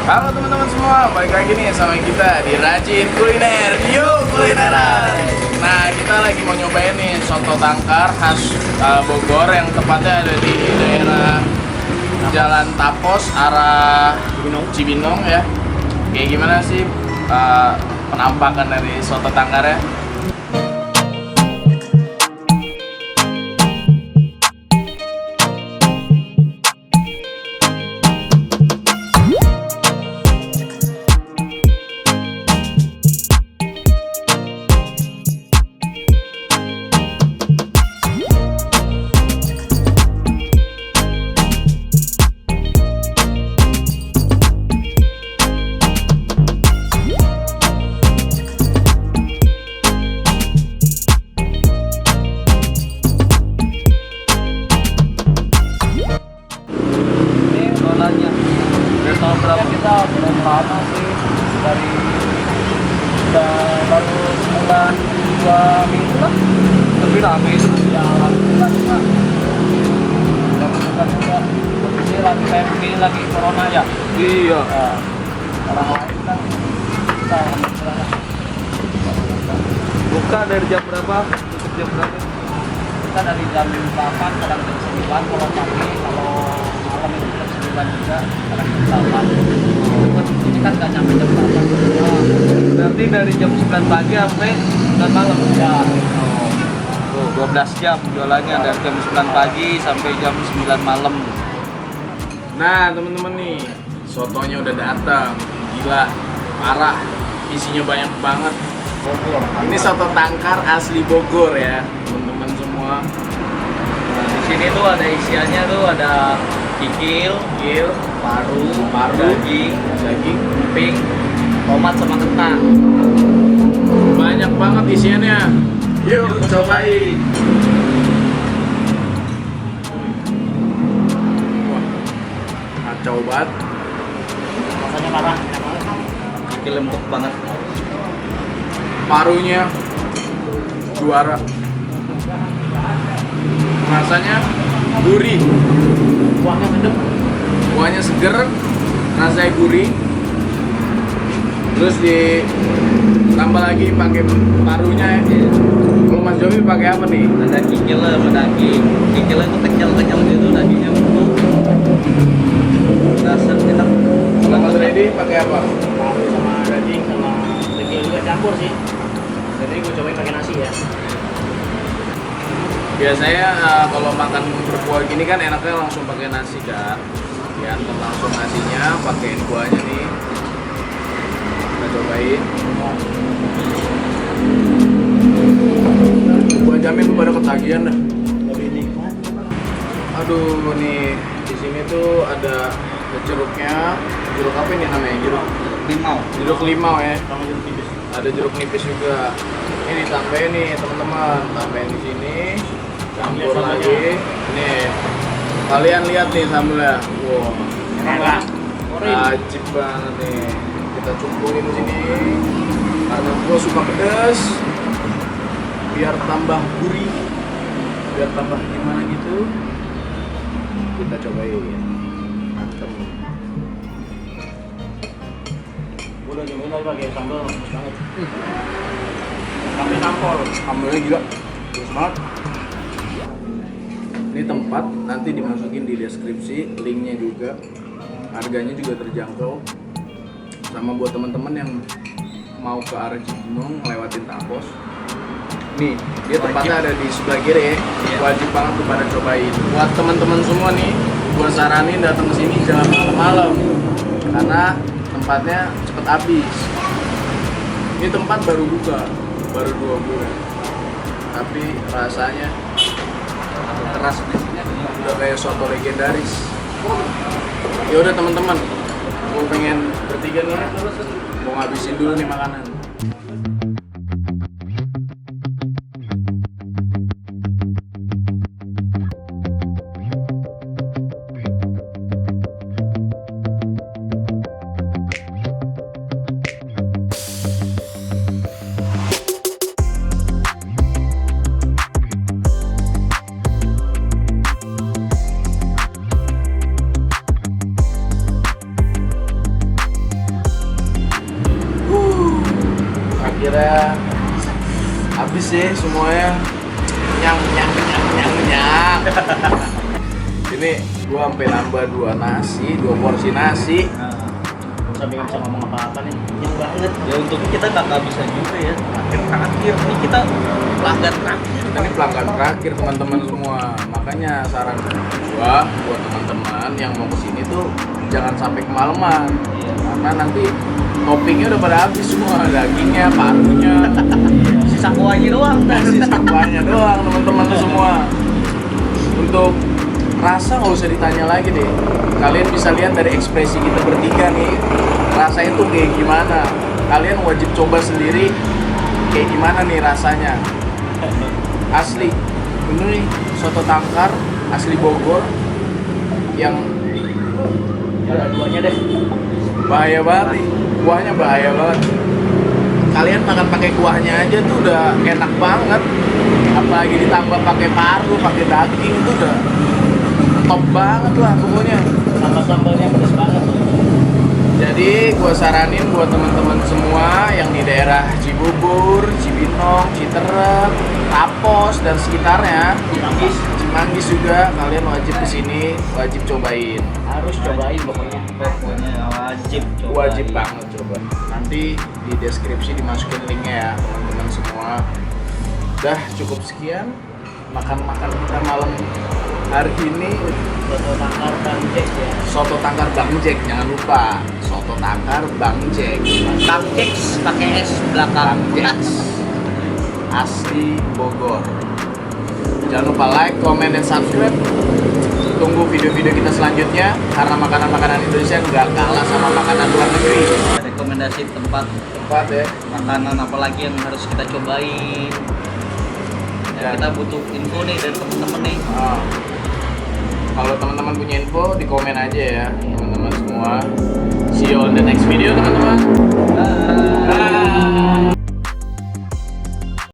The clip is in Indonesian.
Halo teman-teman semua, balik lagi nih sama kita di Rajin Kuliner. Yuk kulineran. Nah, kita lagi mau nyobain nih soto tangkar khas Bogor yang tepatnya ada di daerah Jalan Tapos arah Cibinong ya. Kayak gimana sih penampakan dari soto tangkarnya? Berapa kita belum lama sih dari udah baru sebulan 2 minggu lah lebih rame itu ya alhamdulillah juga udah bukan juga kondisi lagi kayak begini lagi corona ya Iya. orang lain kan kita alhamdulillah lah. Buka dari jam berapa? Tutup jam berapa? Kita dari jam 8 kadang jam 9 kalau pagi kalau malam itu jam 9 juga kadang jam 8 ini kan nggak nyampe jam 8 Berarti dari jam 9 pagi sampai 9 malam ya. Tuh, 12 jam jualannya dari jam 9 pagi sampai jam 9 malam. Nah, teman-teman nih, sotonya udah datang. Gila, parah. Isinya banyak banget. Ini soto tangkar asli Bogor ya, teman-teman semua. Nah, di sini tuh ada isiannya tuh ada kikil, paru, daging, emping, tomat sama kentang. Banyak banget isiannya. Yuk, cobain. Wah, kacau banget. Rasanya parah. Kikil empuk banget. Parunya juara. Rasanya gurih. Kuahnya sedap. Kuahnya seger, rasanya gurih. Terus ditambah lagi pakai parunya ya. Kalau Mas Jomi pakai apa nih? Ada kikil sama daging. Kikilnya tuh kenyal-kenyal gitu, dagingnya empuk. Rasa enak. Kalau Mas Reddy pakai apa? Paru sama daging sama kikil juga campur sih. Jadi gue cobain pakai nasi ya. Biasanya kalau makan berkuah gini kan enaknya langsung pakai nasi kan. Ya, langsung nasinya, pakein kuahnya nih. Kita cobain. Gua jamin lu pada ketagihan dah. Lebih nikmat. Aduh, nih di sini tuh ada jeruknya. Jeruk apa ini namanya? Jeruk Limau. jeruk limau ya. Sama jeruk tipis. Ada jeruk nipis juga. Ini tambahin nih teman-teman, tambahin di sini. Campur lagi. Nih, kalian lihat nih sambelnya. Wow, Enak. wajib banget nih. Kita cumpurin di sini. Karena gua suka pedas. Biar tambah gurih. Biar tambah gimana gitu. Kita cobain. Mantep. Udah cobain lagi pakai sambal bagus banget. Sampai campur. Sambelnya gila. Bagus banget. Ini tempat nanti dimasukin di deskripsi, linknya juga, harganya juga terjangkau. Sama buat teman-teman yang mau ke arah Cibinong lewatin Tapos. Nih, dia tempatnya ada di sebelah kiri. Wajib banget tuh pada cobain. Buat teman-teman semua nih, gua saranin datang ke sini jangan malam-malam, karena tempatnya cepet habis. Ini tempat baru buka, baru 2 bulan, tapi rasanya keras biasanya udah kayak soto legendaris. Ya udah teman-teman, gue pengen bertiga nih mau ngabisin dulu nih makanan. akhirnya habis sih semuanya. Nyang. Ini gua sampai nambah 2 porsi nasi. Sampai nggak bisa ngomong apa-apa nih, kenyang banget. Ya untungnya kita nggak bisa juga ya. Terakhir ini kita pelanggan terakhir. Kita ini pelanggan terakhir teman-teman semua. Makanya saran gua buat teman-teman yang mau kesini tuh jangan sampai kemalaman. Karena nanti toppingnya udah pada habis semua, dagingnya, parunya, Sisa kuahnya doang. sisa kuahnya doang teman-teman semua. Untuk rasa nggak usah ditanya lagi deh. Kalian bisa lihat dari ekspresi kita bertiga nih, rasanya tuh kayak gimana. Kalian wajib coba sendiri kayak gimana nih rasanya. Asli, ini nih soto tangkar asli Bogor yang Ada duanya deh. bahaya banget nih. Kuahnya bahaya banget. Kalian makan pakai kuahnya aja tuh udah enak banget. Apalagi ditambah pakai paru, pakai daging itu udah top banget lah pokoknya. Sama sambalnya pedas banget. Jadi gua saranin buat teman-teman semua yang di daerah Cibubur, Cibinong, Citerep, Tapos dan sekitarnya, Cimanggis juga, kalian wajib kesini, wajib cobain. Harus cobain pokoknya. Wajib cobain. Wajib banget coba. Nanti di deskripsi dimasukin linknya ya teman-teman semua. Udah cukup sekian makan-makan kita malam hari ini. Soto tangkar Bang Jack ya. Soto tangkar Bang Jack, jangan lupa. Soto tangkar Bang Jack. Bang Jack pakai S belakang. Jack. Asli Bogor. Jangan lupa like, comment, dan subscribe. Tunggu video-video kita selanjutnya karena makanan-makanan Indonesia nggak kalah sama makanan luar negeri. Rekomendasi tempat Ya. makanan apalagi yang harus kita cobain. Ya, Dan- kita butuh info nih dari temen-temen nih. Ah. Kalau teman-teman punya info di komen aja ya teman-teman semua. See you on the next video teman-teman.